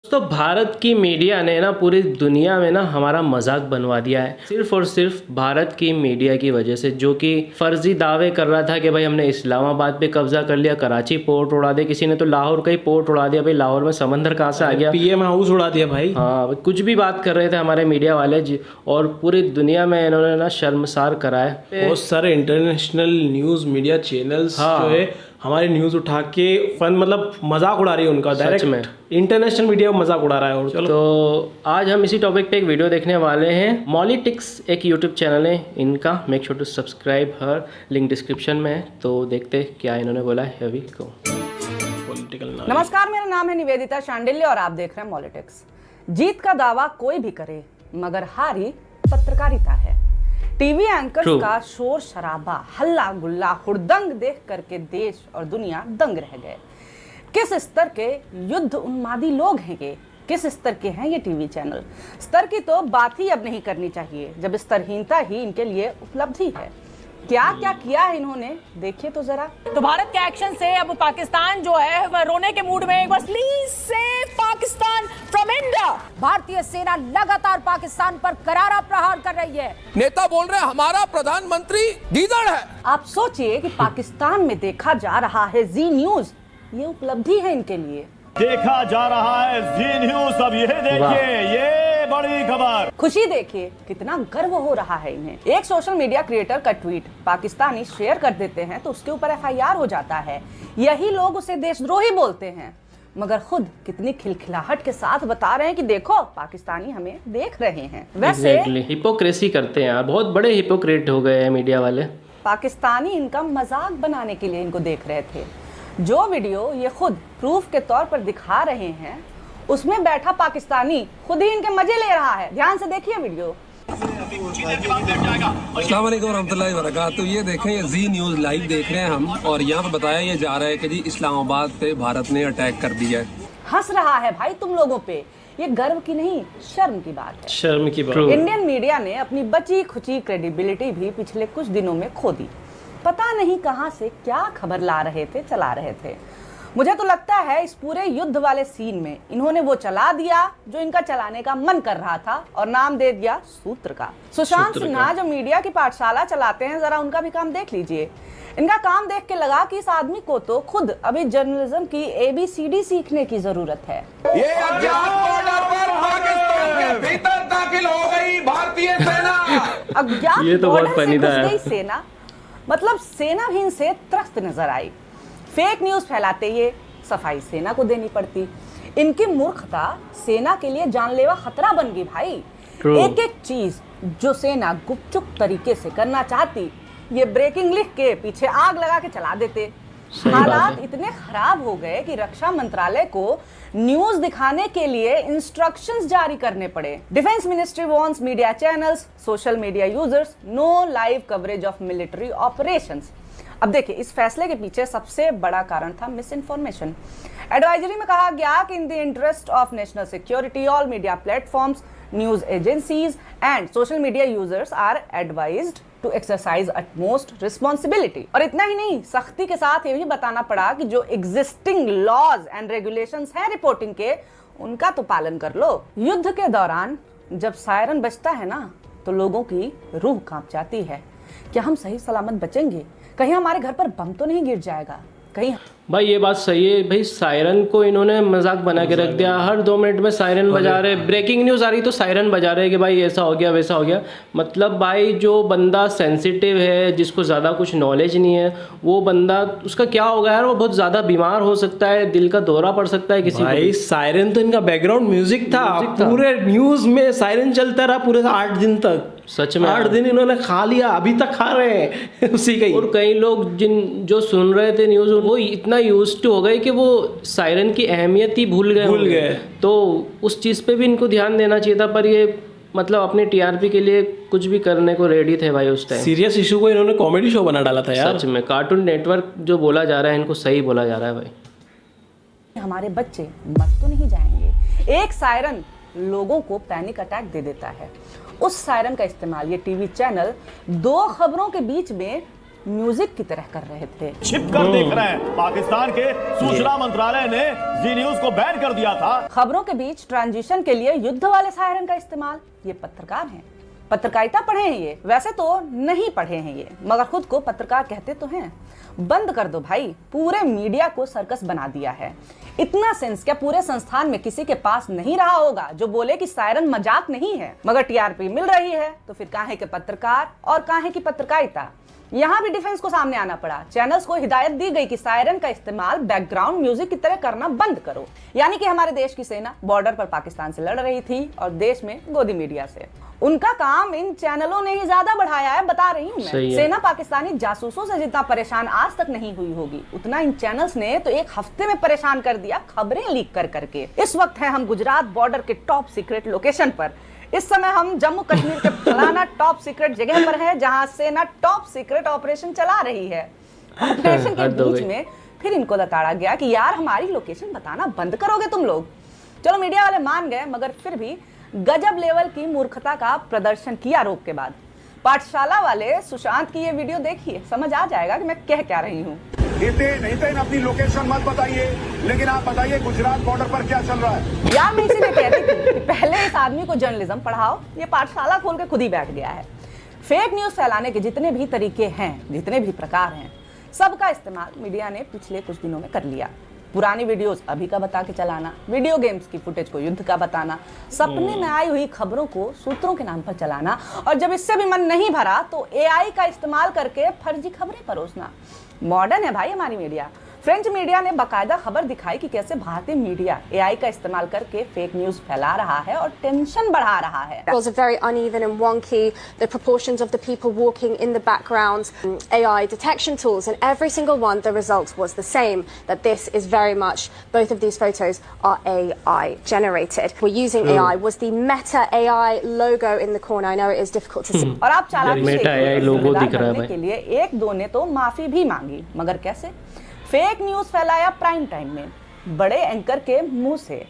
तो भारत की मीडिया ने ना पूरी दुनिया में ना हमारा मजाक बनवा दिया है, सिर्फ और सिर्फ भारत की मीडिया की वजह से, जो कि फर्जी दावे कर रहा था कि भाई हमने इस्लामाबाद पे कब्जा कर लिया, कराची पोर्ट उड़ा दिया, किसी ने तो लाहौर का ही पोर्ट उड़ा दिया। भाई लाहौर में समंदर कहाँ से आ गया, पीएम हाउस उड़ा दिया भाई। हाँ, कुछ भी बात कर रहे थे हमारे मीडिया वाले जी, और पूरी दुनिया में इन्होंने ना शर्मसार करा है। बहुत सारे इंटरनेशनल न्यूज मीडिया चैनल्स जो है हमारी न्यूज उठा के फन मतलब मजाक उड़ा रही है उनका, डायरेक्ट इंटरनेशनल मीडिया मजाक उड़ा रहा है। और तो आज हम इसी टॉपिक पे एक वीडियो देखने वाले हैं। मॉलिटिक्स एक यूट्यूब चैनल है इनका, make sure to subscribe her, link description में है। तो देखते क्या इन्होंने बोला है अभी को। नमस्कार, मेरा नाम है निवेदिता शांडिल्य और आप देख रहे हैं मॉलिटिक्स। जीत का दावा कोई भी करे मगर हारी पत्रकारिता है। टीवी एंकर्स का शोर शराबा, हल्ला गुल्ला, हुड़दंग देख करके देश और दुनिया दंग रह गए। किस स्तर के युद्ध उन्मादी लोग हैं ये, किस स्तर के हैं ये टीवी चैनल। स्तर की तो बात ही अब नहीं करनी चाहिए, जब स्तरहीनता ही इनके लिए उपलब्धि है। क्या क्या किया है इन्होंने, देखिए तो जरा। तो भारत के एक्शन से अब पाकिस्तान जो है वह रोने के मूड में। बस please save Pakistan from India. भारतीय सेना लगातार पाकिस्तान पर करारा प्रहार कर रही है। नेता बोल रहे हैं हमारा प्रधानमंत्री गीदड़ है। आप सोचिए कि पाकिस्तान में देखा जा रहा है जी न्यूज, ये उपलब्धि है इनके लिए। देखा जा रहा है जी न्यूज, अब ये देखिए, ये बड़ी खबर। खुशी देखिए, कितना गर्व हो रहा है इन्हें। एक सोशल मीडिया क्रिएटर का ट्वीट पाकिस्तानी शेयर कर देते हैं तो उसके ऊपर FIR हो जाता है। यही लोग उसे देशद्रोही बोलते हैं, मगर खुद कितनी खिलखिलाहट के साथ बता रहे हैं कि देखो पाकिस्तानी हमें देख रहे हैं। वैसे हिपोक्रेसी करते हैं यार, बहुत बड़े हिपोक्रेट हो गए हैं मीडिया वाले। पाकिस्तानी इनका मजाक बनाने के लिए इनको देख रहे थे। जो वीडियो ये खुद प्रूफ के तौर पर दिखा रहे हैं, उसमें बैठा पाकिस्तानी खुद ही इनके मजे ले रहा है। ध्यान से देखिए वीडियो। अस्सलाम वालेकुम रहमतुल्लाहि व बरकातहू। ये देखें, ये जी न्यूज लाइव देख रहे हैं हम, और यहाँ पे बताया ये जा रहा है कि जी इस्लामाबाद पे भारत ने अटैक कर दिया है। हंस रहा है भाई तुम लोगों पे, ये गर्व की नहीं शर्म की बात है। शर्म की बात। इंडियन मीडिया ने अपनी बची खुची क्रेडिबिलिटी भी पिछले कुछ दिनों में खो दी। पता नहीं कहां से क्या खबर ला रहे थे, चला रहे थे। मुझे तो लगता है इस पूरे युद्ध वाले सीन में इन्होंने वो चला दिया जो इनका चलाने का मन कर रहा था, और नाम दे दिया सूत्र का। सुशांत सिन्हा जो मीडिया की पाठशाला चलाते हैं, जरा उनका भी काम देख लीजिए। इनका काम देख के लगा कि इस आदमी को तो खुद अभी जर्नलिज्म की ABCD सीखने की जरूरत है। ये अज्ञात बॉर्डर पर पाकिस्तान के भीतर दाखिल हो गई भारतीय सेना। अज्ञात ये तो बहुत फनी था यार। सेना मतलब सेना भी इनसे त्रस्त नजर आई। फेक न्यूज फैलाते ये सफाई सेना को देनी पड़ती। इनकी मूर्खता सेना के लिए जानलेवा खतरा बन गई भाई। एक एक चीज जो सेना गुपचुप तरीके से करना चाहती, ये ब्रेकिंग लिख के पीछे आग लगा के चला देते। हालात इतने खराब हो गए कि रक्षा मंत्रालय को न्यूज दिखाने के लिए इंस्ट्रक्शंस जारी करने पड़े। Defence ministry wants media channels, social media users no live coverage of military operations. अब देखिए, इस फैसले के पीछे सबसे बड़ा कारण था मिस इन्फॉर्मेशन। एडवाइजरी में कहा गया कि in the interest of national security all media platforms, news agencies and social media users are advised to exercise utmost responsibility. और इतना ही नहीं, सख्ती के साथ ये भी बताना पड़ा कि जो एग्जिस्टिंग लॉज एंड रेगुलेशंस हैं रिपोर्टिंग के, उनका तो पालन कर लो। युद्ध के दौरान जब सायरन बजता है ना, तो लोगों की रूह कांप जाती है। क्या हम सही सलामत बचेंगे? कहीं हमारे घर पर बम तो नहीं गिर जाएगा कहीं? भाई ये बात सही है भाई, सायरन को इन्होंने मजाक बना के रख दिया। हर 2 मिनट में सायरन बजा रहे, ब्रेकिंग न्यूज आ रही तो सायरन बजा रहे कि भाई ऐसा हो गया वैसा हो गया। मतलब भाई जो बंदा सेंसिटिव है, जिसको ज़्यादा कुछ नॉलेज नहीं है, वो बंदा, उसका क्या होगा यार, वो बहुत ज़्यादा बीमार हो सकता है, दिल का दौरा पड़ सकता है किसी भाई को। सायरन तो इनका बैकग्राउंड म्यूजिक था। पूरे न्यूज में सायरन चलता रहा पूरे 8 दिन तक। सच में 8 दिन इन्होंने खा लिया, अभी तक खा रहे हैं उसी का ही। और कई लोग जो सुन रहे थे न्यूज़, वो इतना यूज्ड टू हो गए कि वो सायरन की अहमियत ही भूल गए। तो उस चीज़ पे भी इनको ध्यान देना चाहिए था, पर ये मतलब अपने TRP के लिए कुछ भी करने को रेडी थे भाई उस टाइम। सीरियस इशू को इन्होंने कॉमेडी शो बना डाला था यार। सच में कार्टून नेटवर्क जो बोला जा रहा है, इनको सही बोला जा रहा है भाई। हमारे बच्चे मर तो नहीं जाएंगे। एक सायरन लोगों को पैनिक अटैक दे देता है। उस सायरन का इस्तेमाल ये टीवी चैनल 2 खबरों के बीच में म्यूजिक की तरह कर रहे थे। छिप कर देख रहे हैं, पाकिस्तान के सूचना मंत्रालय ने जी न्यूज को बैन कर दिया था। खबरों के बीच ट्रांजिशन के लिए युद्ध वाले सायरन का इस्तेमाल, ये पत्रकार हैं, पत्रकारिता पढ़े हैं ये, वैसे तो नहीं पढ़े हैं ये, मगर खुद को पत्रकार कहते तो हैं। बंद कर दो भाई, पूरे मीडिया को सर्कस बना दिया है। इतना सेंस क्या पूरे संस्थान में किसी के पास नहीं रहा होगा जो बोले कि सायरन मजाक नहीं है, मगर टीआरपी मिल रही है तो फिर काहे के पत्रकार और काहे की पत्रकारिता। यहाँ भी डिफेंस को सामने आना पड़ा। चैनल्स को हिदायत दी गई कि सायरन का इस्तेमाल बैकग्राउंड म्यूजिक की तरह करना बंद करो। यानी कि हमारे देश की सेना बॉर्डर पर पाकिस्तान से लड़ रही थी और देश में गोदी मीडिया से। उनका काम इन चैनलों ने ही ज्यादा बढ़ाया है, बता रही हूँ मैं। सेना पाकिस्तानी जासूसों से जितना परेशान आज तक नहीं हुई होगी, उतना इन चैनल्स ने तो एक हफ्ते में परेशान कर दिया, खबरें लीक कर करके। इस वक्त है हम गुजरात बॉर्डर के टॉप सीक्रेट लोकेशन पर। इस समय हम जम्मू कश्मीर के फलाना टॉप सीक्रेट जगह पर है, जहां सेना टॉप सीक्रेट ऑपरेशन चला रही है। ऑपरेशन के बीच में फिर इनको लताड़ा गया कि यार हमारी लोकेशन बताना बंद करोगे तुम लोग। चलो मीडिया वाले मान गए, मगर फिर भी गजब लेवल की मूर्खता का प्रदर्शन किया आरोप के बाद। पाठशाला वाले सुशांत की ये वीडियो देखिए, समझ आ जाएगा कि मैं कह क्या रही हूँ। नितिन अपनी लोकेशन मत बताइए, लेकिन आप बताइए गुजरात बॉर्डर पर क्या चल रहा है। यार मैं इसीलिए कह रही थी कि पहले इस आदमी को जर्नलिज्म पढ़ाओ, ये पाठशाला खोल के खुद ही बैठ गया है। फेक न्यूज फैलाने के जितने भी तरीके हैं, जितने भी प्रकार हैं, सबका इस्तेमाल मीडिया ने पिछले कुछ दिनों में कर लिया। पुरानी वीडियोस अभी का बता के चलाना, वीडियो गेम्स की फुटेज को युद्ध का बताना, सपने में आई हुई खबरों को सूत्रों के नाम पर चलाना, और जब इससे भी मन नहीं भरा तो एआई का इस्तेमाल करके फर्जी खबरें परोसना। मॉडर्न है भाई हमारी मीडिया। फ्रेंच मीडिया ने बाकायदा खबर दिखाई कि कैसे भारतीय मीडिया एआई का इस्तेमाल करके फेक न्यूज फैला रहा है और टेंशन बढ़ा रहा है। It was very uneven and wonky. The proportions of the people walking in the background, AI detection tools, and every single one, the result was the same. That this is very much, both of these photos are AI generated. We're using AI. Was the Meta AI logo in the corner? I know it is difficult to see. और आप चालाकी से Meta AI लोगो दिख रहा है भाई। के लिए एक दो ने तो माफी भी मांगी, मगर कैसे? फेक न्यूज फैलाया प्राइम टाइम में, बड़े एंकर के मुंह से।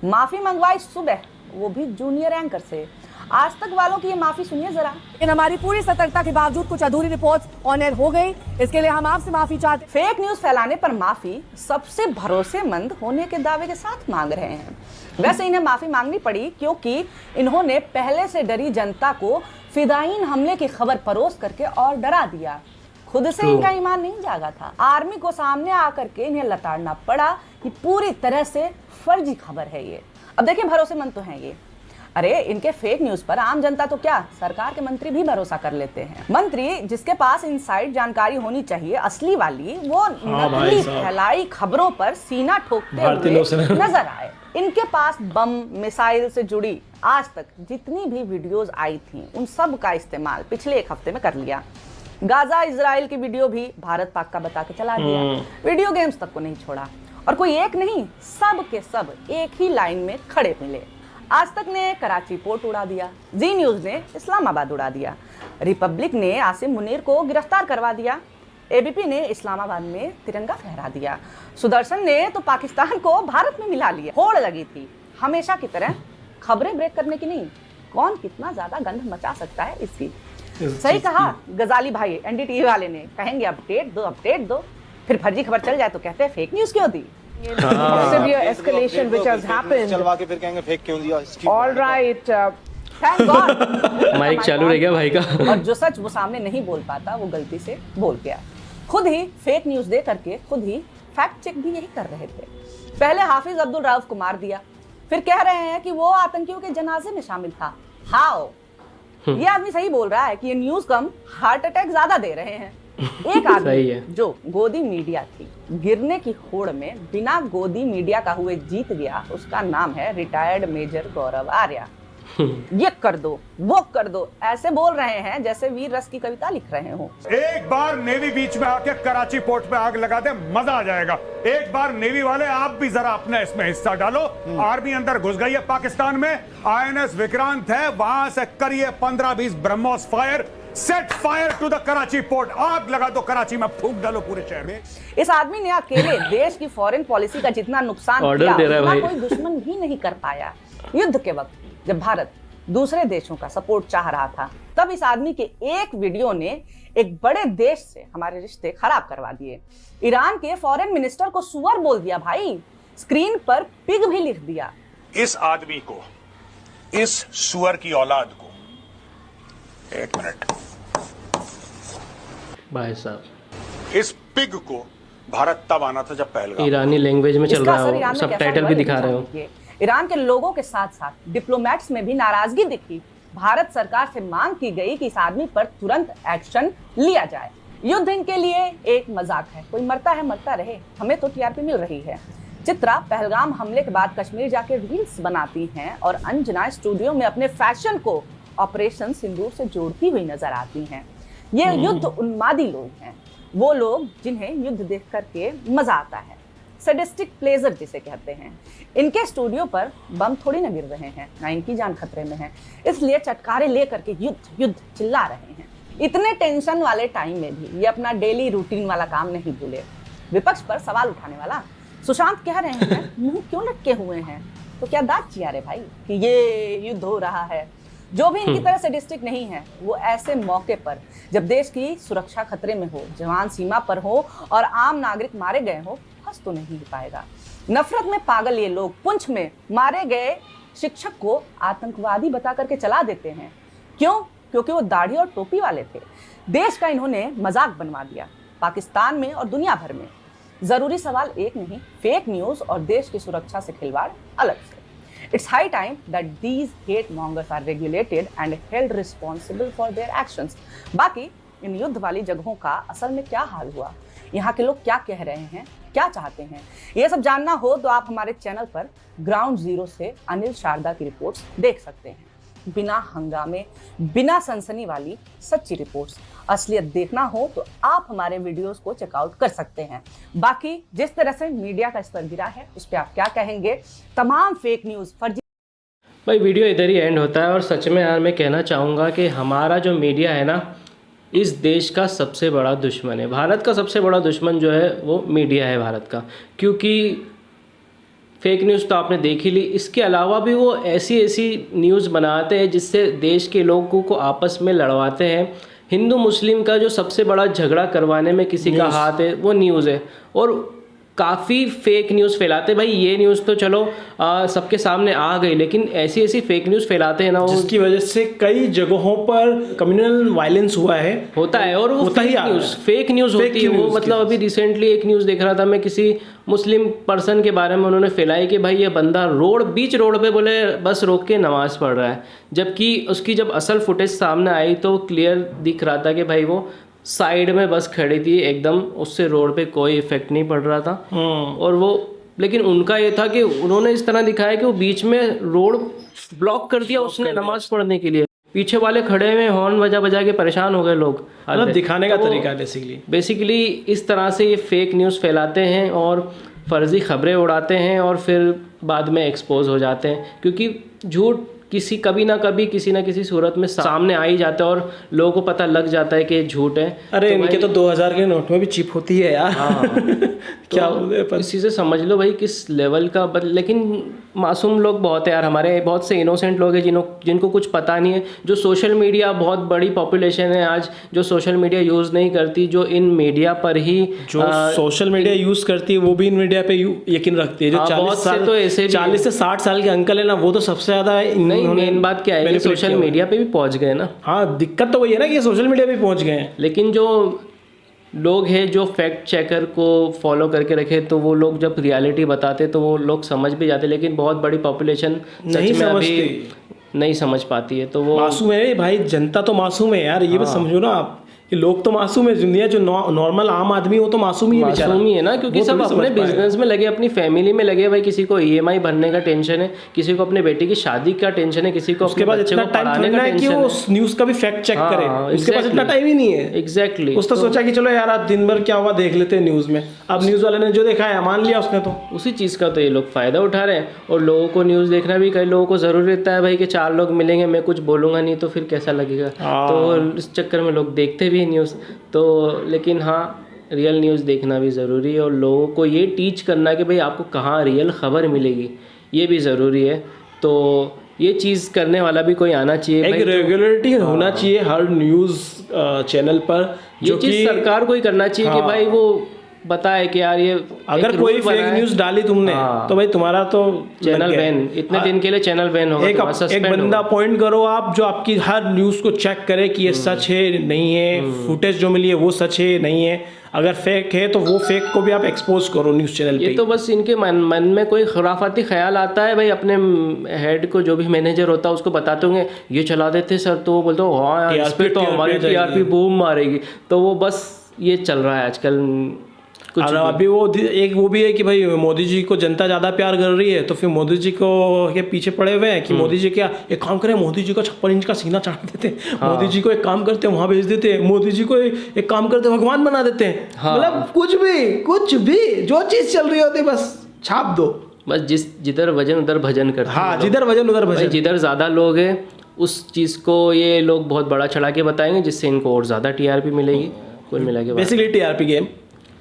माफी मंगवाई सुबह, वो भी जूनियर एंकर से। आज तक वालों की ये माफी सुनिए जरा। लेकिन हमारी पूरी सतर्कता के बावजूद कुछ अधूरी रिपोर्ट्स ऑन एयर हो गई, इसके लिए हम आपसे माफी चाहते। फेक न्यूज फैलाने पर माफी सबसे भरोसेमंद होने के दावे के साथ मांग रहे हैं। वैसे इन्हें माफी मांगनी पड़ी क्योंकि इन्होंने पहले से डरी जनता को फिदायीन हमले की खबर परोस करके और डरा दिया। खुद से इनका ईमान नहीं जागा था। आर्मी को सामने आकर के इन्हें लताड़ना पड़ा कि पूरी तरह से फर्जी खबर है ये। अब देखिए भरोसेमंद तो हैं ये। अरे इनके फेक न्यूज पर आम जनता तो क्या, सरकार के मंत्री भी भरोसा कर लेते हैं। मंत्री जिसके पास इनसाइड जानकारी होनी चाहिए असली वाली, वो नकली फैलाई खबरों पर सीना ठोकते हुए नजर आए। इनके पास बम मिसाइल से जुड़ी आज तक जितनी भी वीडियोस आई थी, उन सब का इस्तेमाल पिछले एक हफ्ते में कर लिया। गाजा इजराइल की वीडियो भी भारत पाक का बता के चला दिया। वीडियो गेम्स तक को नहीं छोड़ा, और कोई एक नहीं, सब के सब एक ही लाइन में खड़े मिले। आज तक ने कराची पोर्ट उड़ा दिया, जी न्यूज ने इस्लामाबाद उड़ा दिया, रिपब्लिक ने आसिम मुनीर को गिरफ्तार करवा दिया, एबीपी ने इस्लामाबाद में तिरंगा फहरा दिया, सुदर्शन ने तो पाकिस्तान को भारत में मिला लिया। होड़ लगी थी हमेशा की तरह खबरें ब्रेक करने की नहीं, कौन कितना ज्यादा गंध मचा सकता है इसकी। सही कहा गजाली भाई, एनडीटीवी वाले ने, कहेंगे अपडेट दो, फिर फर्जी खबर चल जाए तो कहते हैं फेक न्यूज क्यों दी। severe escalation which has happened. चलवा के फिर कहेंगे फेक क्यों दिया। All right. Thank God. Mic चालू रह गया भाई का। और जो सच वो सामने नहीं बोल पाता, वो गलती से बोल गया। खुद ही फेक न्यूज दे करके खुद ही फैक्ट चेक भी यही कर रहे थे। पहले हाफिज अब्दुल रऊफ को मार दिया, फिर कह रहे हैं कि वो आतंकियों के जनाजे में शामिल था। हाउ? ये आदमी सही बोल रहा है कि ये न्यूज कम हार्ट अटैक ज्यादा दे रहे हैं। एक आदमी जो गोदी मीडिया थी, गिरने की होड़ में बिना गोदी मीडिया का हुए जीत गया, उसका नाम है रिटायर्ड मेजर गौरव आर्या। ये कर दो, वो कर दो, ऐसे बोल रहे हैं जैसे वीर रस की कविता लिख रहे हो। एक बार नेवी बीच में आके कराची पोर्ट पे आग लगा दे, मजा आ जाएगा। एक बार नेवी वाले आप भी जरा अपना इसमें हिस्सा डालो। आर्मी अंदर घुस गई है पाकिस्तान में, INS विक्रांत है, वहां से करिए 15-20 BrahMos fire, set fire to the Karachi port, आग लगा दो कराची में, फूंक डालो पूरे शहर में। इस आदमी ने अकेले देश की फॉरेन पॉलिसी का जितना नुकसान किया, उतना कोई दुश्मन भी नहीं कर पाया। युद्ध के वक्त जब भारत दूसरे देशों का सपोर्ट चाह रहा था, तब इस आदमी के एक वीडियो ने एक बड़े देश से हमारे रिश्ते खराब करवा दिए। ईरान के फॉरेन मिनिस्टर को सुअर बोल दिया भाई, स्क्रीन पर पिग भी लिख दिया। इस आदमी को, इस सुअर की औलाद को, एक मिनट, भाई साहब, इस पिग को भारत तब आना था जब पहलगाम। ईरानी लैंग्वेज में चल इसका रहा असर हो, ईरान में सब कैसा टाइटल हुआ, भी ये दिखा रहे हो। जानिए। ईरान के लोगों के साथ साथ डिप्लोमेट्स में भी नाराजगी दिखी। भारत सरकार से मांग की गई कि इस आदमी पर तुरंत एक्शन लिया जाए। युद्ध इनके लिए एक मजाक है, कोई मरता है मरता रहे, हमें तो टीआरपी मिल रही है। चित्रा पहलगाम हमले के बाद कश्मीर जाके रील्स बनाती हैं और अंजना स्टूडियो में अपने फैशन को ऑपरेशन सिंदूर से जोड़ती हुई नजर आती हैं। ये युद्ध उन्मादी लोग हैं, वो लोग जिन्हें युद्ध देख करके मजा आता है, सैडिस्टिक प्लेजर जिसे कहते हैं। इनके स्टूडियो पर बम थोड़ी न गिर रहे हैं, ना इनकी जान खतरे में है, इसलिए चटकारे लेकर के युद्ध युद्ध चिल्ला रहे हैं। इतने टेंशन वाले टाइम में भी ये अपना डेली रूटीन वाला काम नहीं भूले। विपक्ष पर सवाल उठाने वाला सुशांत कह रहे हैं मुंह क्यों लटके हुए हैं, तो क्या दांत चिया रे भाई कि ये युद्ध हो रहा है। जो भी इनकी तरह सैडिस्टिक नहीं है, वो ऐसे मौके पर जब देश की सुरक्षा खतरे में हो, जवान सीमा पर हो और आम नागरिक मारे गए हो, हंस तो नहीं पाएगा। नफरत में पागल ये लोग पुंछ में मारे गए शिक्षक को आतंकवादी बता करके चला देते हैं। क्यों? क्योंकि वो दाढ़ी और टोपी वाले थे। देश का इन्होंने मजाक बनवा दिया, पाकिस्तान में और दुनिया भर में। जरूरी सवाल एक नहीं, फेक न्यूज और देश की सुरक्षा से खिलवाड़ अलग से। It's high time that these hate mongers are regulated and held responsible for their actions. बाकी इन युद्ध वाली जगहों का असल में क्या हाल हुआ, यहाँ के लोग क्या कह रहे हैं, क्या चाहते हैं, ये सब जानना हो तो आप हमारे चैनल पर ग्राउंड जीरो से अनिल शारदा की रिपोर्ट्स देख सकते हैं। बिना हंगामे, बिना सनसनी वाली सच्ची रिपोर्ट्स। असलियत देखना हो तो आप हमारे वीडियोस को चेकआउट कर सकते हैं। बाकी जिस तरह से मीडिया का स्तर गिरा है उस पर आप क्या कहेंगे? तमाम फेक न्यूज़, फर्जी। भाई वीडियो इधर ही एंड होता है और सच में यार मैं कहना चाहूँगा कि हमारा जो मीडिया है ना, इस देश का सबसे बड़ा दुश्मन है। भारत का सबसे बड़ा दुश्मन जो है वो मीडिया है भारत का, क्योंकि फेक न्यूज़ तो आपने देख ही ली, इसके अलावा भी वो ऐसी ऐसी न्यूज़ बनाते हैं जिससे देश के लोगों को आपस में लड़वाते हैं। हिंदू मुस्लिम का जो सबसे बड़ा झगड़ा करवाने में किसी का हाथ है वो न्यूज़ है, और काफ़ी फेक न्यूज़ फैलाते हैं। भाई ये न्यूज़ तो चलो सबके सामने आ गई, लेकिन ऐसी ऐसी फेक न्यूज़ फैलाते हैं ना, जिसकी वजह से कई जगहों पर कम्युनल वायलेंस हुआ है, होता है। और वो फेक न्यूज़ होती है वो। मतलब अभी रिसेंटली एक न्यूज़ देख रहा था मैं, किसी मुस्लिम पर्सन के बारे में उन्होंने फैलाई कि भाई ये बंदा बीच रोड पे बोले बस रोक के नमाज़ पढ़ रहा है, जबकि उसकी जब असल फुटेज सामने आई तो क्लियर दिख रहा था कि भाई वो साइड में बस खड़ी थी एकदम, उससे रोड पे कोई इफेक्ट नहीं पड़ रहा था। और वो, लेकिन उनका ये था कि उन्होंने इस तरह दिखाया कि वो बीच में रोड ब्लॉक कर दिया उसने नमाज पढ़ने के लिए, पीछे वाले खड़े में हॉर्न बजा बजा के परेशान हो गए लोग। मतलब दिखाने का तरीका है बेसिकली इस तरह से ये फेक न्यूज़ फैलाते हैं और फर्जी खबरें उड़ाते हैं और फिर बाद में एक्सपोज हो जाते हैं, क्योंकि झूठ कभी ना कभी किसी ना किसी सूरत में सामने आ ही जाता है और लोगों को पता लग जाता है कि झूठ है। अरे तो इनके तो 2000 के नोट में भी चिप होती है यार। हाँ क्या तो इसी से समझ लो भाई किस लेवल का। लेकिन मासूम लोग बहुत है यार, हमारे बहुत से इनोसेंट लोग हैं जिनको कुछ पता नहीं है। जो सोशल मीडिया, बहुत बड़ी पॉपुलेशन है आज जो सोशल मीडिया यूज़ नहीं करती, जो इन मीडिया पर ही सोशल मीडिया यूज़ करती है वो भी इन मीडिया पे यकीन रखती है। जो 40 से 60 साल के अंकल है ना, वो तो सबसे ज़्यादा। मेन बात क्या है, सोशल मीडिया पे भी पहुंच गए ना। हाँ, दिक्कत तो वही है ना कि सोशल मीडिया पे पहुंच गए हैं। लेकिन जो लोग हैं जो फैक्ट चेकर को फॉलो करके रखे, तो वो लोग जब रियलिटी बताते तो वो लोग समझ भी जाते, लेकिन बहुत बड़ी पॉपुलेशन सच में अभी नहीं समझ पाती है। तो वो मासूम है भाई, जनता तो मासूम है यार, ये बस समझो ना आप कि लोग तो मासूम है। दुनिया जो नॉर्मल आम आदमी वो तो मासूम ही है ना, क्योंकि सब अपने बिजनेस में लगे, अपनी फैमिली में लगे। भाई किसी को EMI भरने का टेंशन है, किसी को अपने बेटी की शादी का टेंशन है, किसी को उसके पास इतना टाइम नहीं है कि वो न्यूज़ का भी फैक्ट चेक करे। उसके पास इतना टाइम ही नहीं है। एग्जैक्टली। उसने सोचा कि चलो यार आज दिन भर क्या हुआ देख लेते हैं न्यूज़ में। अब न्यूज़ वाले ने जो देखा है मान लिया उसने, तो उसी चीज़ का तो ये लोग फ़ायदा उठा रहे हैं। और लोगों को न्यूज़ देखना भी, कई लोगों को ज़रूरी रहता है भाई कि 4 लोग मिलेंगे, मैं कुछ बोलूँगा नहीं तो फिर कैसा लगेगा, तो इस चक्कर में लोग देखते भी न्यूज़। तो लेकिन हाँ, रियल न्यूज़ देखना भी ज़रूरी है और लोगों को ये टीच करना कि भाई आपको कहाँ रियल ख़बर मिलेगी, ये भी ज़रूरी है। तो ये चीज़ करने वाला भी कोई आना चाहिए एक भाई, रेगुलरिटी होना चाहिए हर न्यूज़ चैनल पर, ये जो चीज़ कि सरकार को ही करना चाहिए कि भाई वो बताए कि यार ये अगर कोई फेक न्यूज़ डाली तुमने तो भाई तुम्हारा तो चैनल बैन, इतने दिन के लिए चैनल बैन होगा, तुम्हारा एक सस्पेंड बंदा होगा। अपॉइंट करो आप जो आपकी हर न्यूज़ को चेक करे कि ये सच है नहीं है, फुटेज जो मिली है वो सच है नहीं है, अगर फेक है तो वो फेक को भी आप एक्सपोज करो न्यूज़ चैनल पे। ये तो बस इनके मन में कोई खुराफाती ख्याल आता है भाई, अपने हेड को जो भी मैनेजर होता है उसको बताते होंगे ये चला देते सर, तो वो बोलते हो हाँ यार इस पे तो हमारी टीआरपी बूम मारेगी, तो वो बस ये चल रहा है आजकल कुछ। और अभी वो भी है कि भाई मोदी जी को जनता ज़्यादा प्यार कर रही है तो फिर मोदी जी को के पीछे पड़े हुए हैं कि मोदी जी क्या एक काम करें, मोदी जी को 56 इंच का सीना चाट देते, मोदी जी को एक काम करते वहाँ भेज देते, मोदी जी को एक काम करते भगवान बना देते हैं। मतलब कुछ भी जो चीज़ चल रही होती बस छाप दो, बस जिधर वजन उधर भजन करते हैं। हाँ, जिधर वजन उधर भजन। जिधर ज़्यादा लोग हैं उस चीज़ को ये लोग बहुत बड़ा चढ़ा के बताएंगे, जिससे इनको और ज़्यादा टीआरपी मिलेगी। कुल मिला के बेसिकली टीआरपी गेम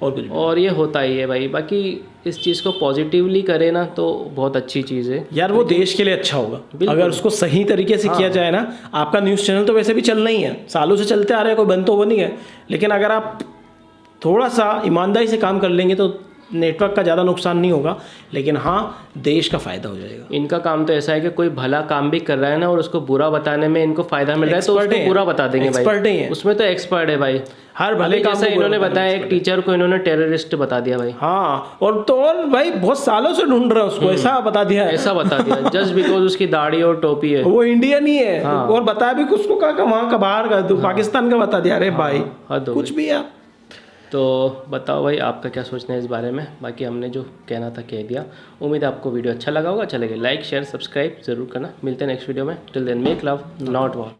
और ये होता ही है भाई। बाकी इस चीज़ को पॉजिटिवली करे ना तो बहुत अच्छी चीज़ है यार, वो देश के लिए अच्छा होगा अगर उसको सही तरीके से किया जाए ना। आपका न्यूज़ चैनल तो वैसे भी चलना ही है, सालों से चलते आ रहे हैं, कोई बंद तो वो नहीं है, लेकिन अगर आप थोड़ा सा ईमानदारी से काम कर लेंगे तो नेटवर्क का ज़्यादा नुकसान नहीं होगा, लेकिन हाँ देश का फ़ायदा हो जाएगा। इनका काम तो ऐसा है कि कोई भला काम भी कर रहा है ना और उसको बुरा बताने में इनको फ़ायदा मिल रहा है तो उसको बुरा बता देंगे भाई, एक्सपर्ट ही है उसमें तो एक्सपर्ट है भाई। हर भले काम जैसा इन्होंने बताया एक टीचर को इन्होंने टेररिस्ट बता दिया भाई। हाँ, और तो और भाई बहुत सालों से ढूंढ रहा है उसको, ऐसा बता दिया जस्ट बिकॉज उसकी दाढ़ी और टोपी है, वो इंडियन ही है। और बताया भी उसको कहा वहाँ का बाहर का पाकिस्तान का बता दिया। अरे भाई कुछ भी यार। तो बताओ भाई आपका क्या सोचना है इस बारे में। बाकी हमने जो कहना था कह दिया। उम्मीद है आपको वीडियो अच्छा लगा होगा। चलेगा लाइक शेयर सब्सक्राइब जरूर करना। मिलते हैं नेक्स्ट वीडियो में। Till then make love not war.